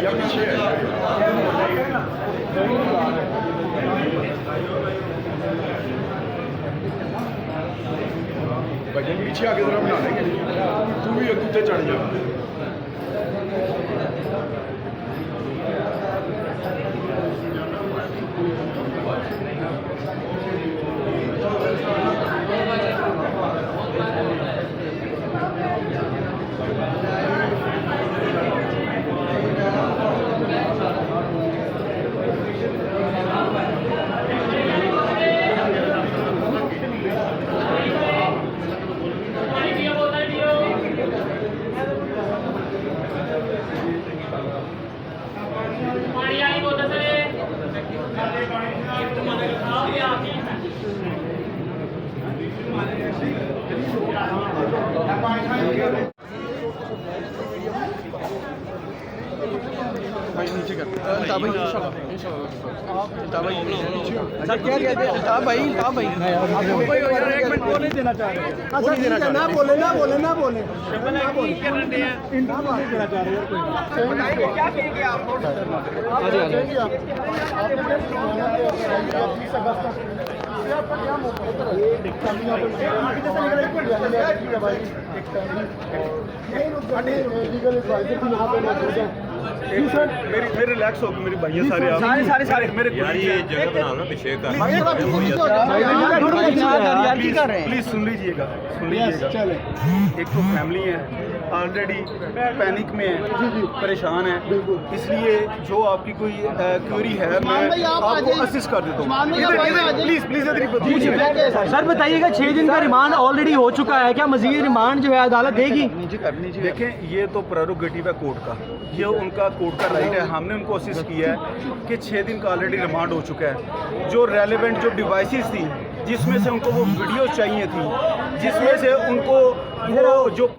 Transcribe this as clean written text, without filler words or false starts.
या पीछे है। भजन पीछे आके जरा बना लेंगे, तू भी एक उत्ते चढ़ जा। भाई नीचे कर भाई अच्छा क्या कहते हैं भाई भाई एक मिनट वो नहीं देना चाह रहे, ना बोले ना बोले ना बोले ना बोले इनको नहीं देना चाह रहे यार। बताइए क्या कहेंगे आप? आपका क्या मेरी रिलैक्स होगी मेरी भैया सारे मेरे यार ये जगह बनाओ ना पीछे का। प्लीज सुन लीजिएगा एक तो फैमिली है ऑलरेडी पैनिक में है, परेशान है, इसलिए जो आपकी कोई क्वेरी है मैं आपको असिस्ट कर देता हूँ। प्लीज सर बताइएगा 6 दिन का रिमांड ऑलरेडी हो चुका है, क्या मजीद रिमांड जो है अदालत देगी? देखें ये तो प्रेरोगेटिव है कोर्ट का, ये उनका कोर्ट का राइट है। हमने उनको असिस्ट किया है कि 6 दिन का ऑलरेडी रिमांड हो चुका है। जो रेलेवेंट जो डिवाइसेस थी जिसमें से उनको वो वीडियो चाहिए थी, जिसमें से उनको वो जो